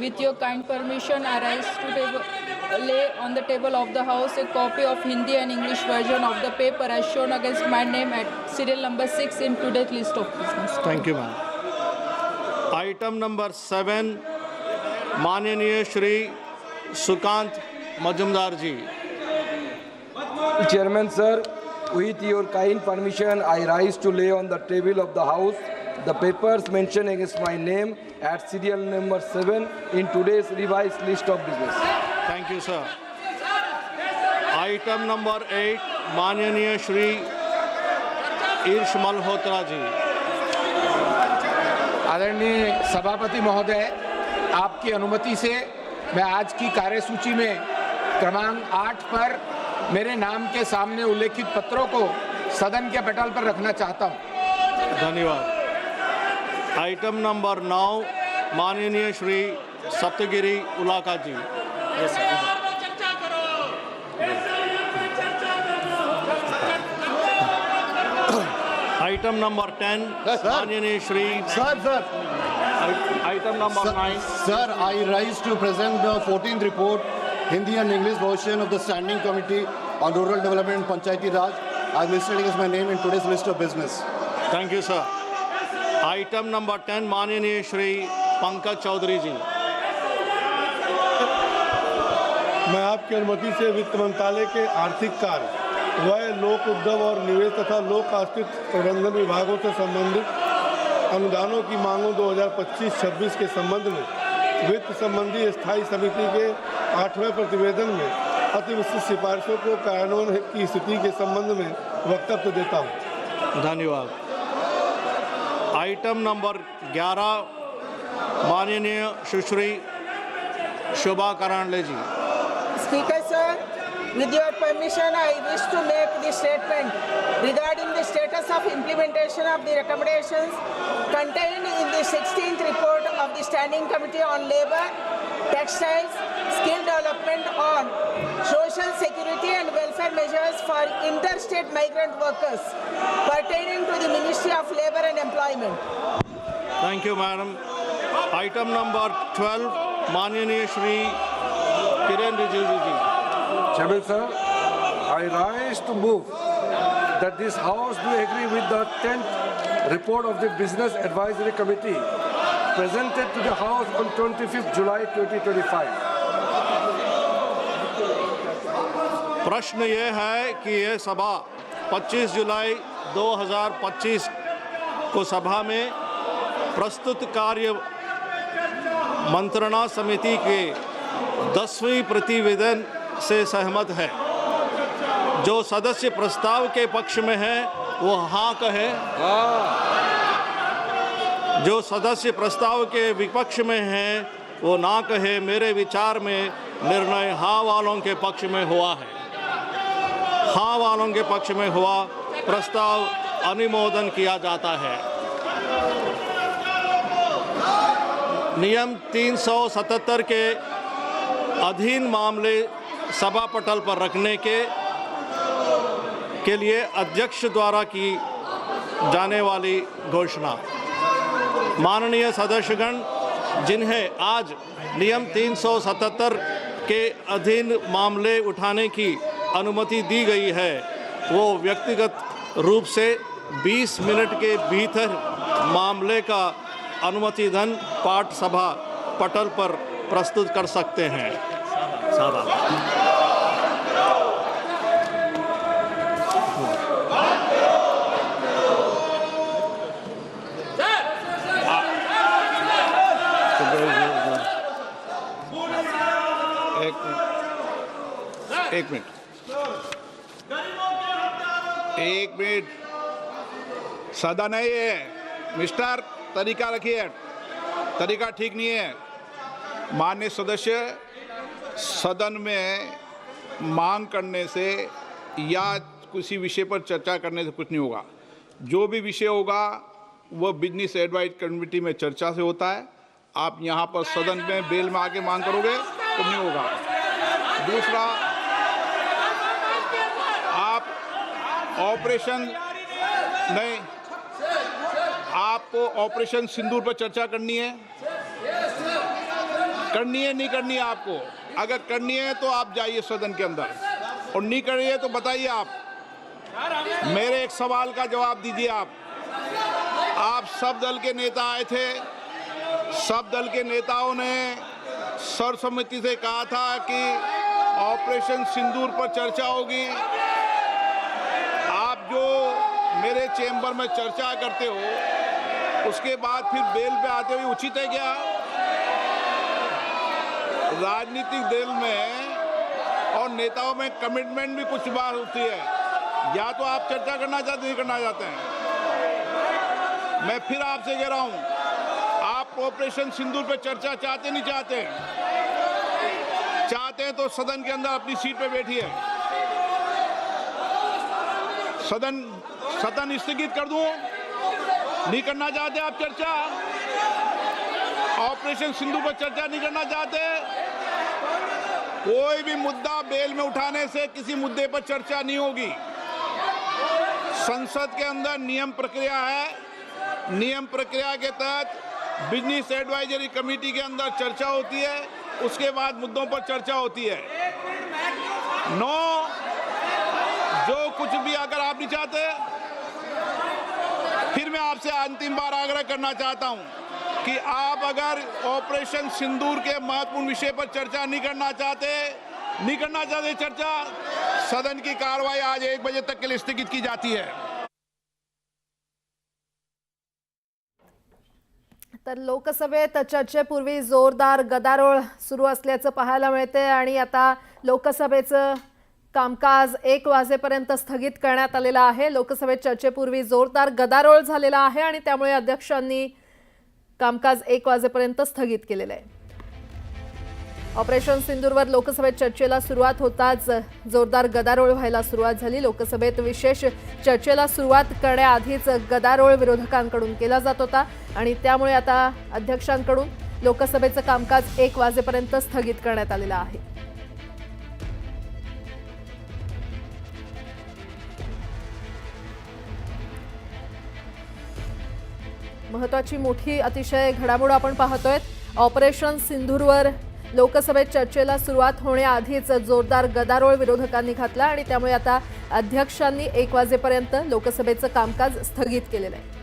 With your kind permission, I rise to lay on the table of the House a copy of Hindi and English version of the paper as shown against my name at serial number 6 in today's list of business. Thank you, ma'am. Item number 7, माननीय श्री सुकांत मजुमदार जी. Chairman sir, with your kind permission, I rise to lay on the table of the House the papers mentioned against my name at serial number 7 in today's revised list of business. Thank you, sir. Item number 8, माननीय श्री ईर्ष मल्होत्रा जी. आदरणीय सभापति महोदय, आपकी अनुमति से मैं आज की कार्यसूची में क्रमांक 8 पर मेरे नाम के सामने उल्लेखित पत्रों को सदन के पटल पर रखना चाहता हूं. धन्यवाद. आइटम नंबर 9, माननीय श्री सप्तगिरी उलाका जी. आइटम नंबर 10, माननीय Shri Sir. Item number 9. Sir, I rise to present the 14th report, Hindi and English version of the Standing Committee on Rural Development and Panchayati Raj, as listed against my name in today's list of business. Thank you sir. Item number 10, माननीय श्री पंकज चौधरी जी. मैं आपकी अनुमति से वित्त मंत्रालय के आर्थिक कार्य, व्यय, लोक उद्योग और निवेश तथा लोक आश्रित प्रबंधन विभागों से संबंधित अनुदानों की मांगों 2025-26 के संबंध में वित्त संबंधी स्थायी समिति के 8वें प्रतिवेदन में अतिविस्तृत सिफारिशों को कार्यान्वयन की स्थिति के संबंध में वक्तव्य देता हूँ. धन्यवाद. आइटम नंबर 11, माननीय सुश्री शोभा करांडले जी. Speaker sir, with your permission, I wish to make the statement regarding the status of implementation of the recommendations contained in the 16th report of the Standing Committee on Labour, Textiles, Skill Development on Social Security and Welfare Measures for Interstate Migrant Workers pertaining to the Ministry of Labour and Employment. Thank you madam. Item number 12, माननीय श्री किरण रिजिजू जी. Chairman sir, I rise to move that this House do agree with the 10th report of the Business Advisory Committee presented to the House on 25th July 2025. प्रश्न ये है कि ये सभा 25 जुलाई 2025 को सभा में प्रस्तुत कार्य मंत्रणा समिति के 10वें प्रतिवेदन से सहमत है. जो सदस्य प्रस्ताव के पक्ष में है वो हाँ कहे. जो सदस्य प्रस्ताव के विपक्ष में है वो ना कहे. मेरे विचार में निर्णय हाँ वालों के पक्ष में हुआ है. हाँ वालों के पक्ष में हुआ प्रस्ताव अनुमोदन किया जाता है. नियम 377 के अधीन मामले सभा पटल पर रखने के लिए अध्यक्ष द्वारा की जाने वाली घोषणा. माननीय सदस्यगण, जिन्हें आज नियम 377 के अधीन मामले उठाने की अनुमति दी गई है, वो व्यक्तिगत रूप से 20 मिनट के भीतर मामले का अनुमतिधन पाठ सभा पटल पर प्रस्तुत कर सकते हैं. एक मिनट. सदा नहीं है मिस्टर, तरीका रखिए. तरीका ठीक नहीं है. माननीय सदस्य, सदन में मांग करने से या किसी विषय पर चर्चा करने से कुछ नहीं होगा. जो भी विषय होगा वह बिजनेस एडवाइज कमेटी में चर्चा से होता है. आप यहाँ पर सदन में बेल में आके मांग करोगे तो नहीं होगा. दूसरा, आप ऑपरेशन नहीं, आपको ऑपरेशन सिंदूर पर चर्चा करनी है. करनी है नहीं करनी है आपको? अगर करनी है तो आप जाइए सदन के अंदर, और नहीं करनी है तो बताइए आप। मेरे एक सवाल का जवाब दीजिए आप सब दल के नेता आए थे, सब दल के नेताओं ने सर्वसम्मति से कहा था कि ऑपरेशन सिंदूर पर चर्चा होगी। आप जो मेरे चेंबर में चर्चा करते हो उसके बाद फिर बेल पे आते हुए उचित है क्या? राजनीतिक दल में और नेताओं में कमिटमेंट भी कुछ बार होती है, या तो आप चर्चा करना चाहते नहीं करना चाहते हैं। मैं फिर आपसे कह रहा हूं, आप ऑपरेशन सिंदूर पे चर्चा चाहते नहीं चाहते? चाहते हैं तो सदन के अंदर अपनी सीट पे बैठिए। सदन स्थगित कर दूं? नहीं करना चाहते आप चर्चा? ऑपरेशन सिंदूर पर चर्चा नहीं करना चाहते? कोई भी मुद्दा बेल में उठाने से किसी मुद्दे पर चर्चा नहीं होगी। संसद के अंदर नियम प्रक्रिया है, नियम प्रक्रिया के तहत बिजनेस एडवाइजरी कमेटी के अंदर चर्चा होती है, उसके बाद मुद्दों पर चर्चा होती है। जो कुछ भी अगर आप नहीं चाहते, फिर मैं आपसे अंतिम बार आग्रह करना चाहता हूं कि आप अगर ऑपरेशन सिंदूर के महत्वपूर्ण विषय पर चर्चा नहीं करना चाहते चर्चा, सदन की कार्रवाई आज 1 बजे तक के लिए स्थगित की जाती है। तर लोकसभेत चर्चेपूर्वी जोरदार गदारोळ सुरू असल्याचं पाहायला मिळते आणि आता लोकसभेचं कामकाज 1 वाजेपर्यंत स्थगित करण्यात आलेलं आहे। लोकसभेत चर्चेपूर्वी जोरदार गदारोळ झालेला आहे आणि त्यामुळे अध्यक्षांनी कामकाज 1 वाजेपर्यंत स्थगित केलेलं आहे। ऑपरेशन सिंदूरवर लोकसभेत चर्चेला सुरुवात होताच जोरदार गदारोळ व्हायला सुरुवात झाली। लोकसभेत विशेष चर्चेला सुरुवात करण्याआधीच गदारोळ विरोधकांकडून केला जात होता आणि त्यामुळे आता अध्यक्षांकडून लोकसभेचं कामकाज 1 वाजेपर्यंत स्थगित करण्यात आलेलं आहे। महत्त्वाची मोठी अतिशय घडामोड आपण पाहतोय। ऑपरेशन सिंदूरवर लोकसभेत चर्चेला सुरुवात होण्याआधीच जोरदार गदारोळ विरोधकांनी घातला आणि त्यामुळे आता अध्यक्षांनी 1 वाजेपर्यंत लोकसभेचं कामकाज स्थगित केलेलं आहे।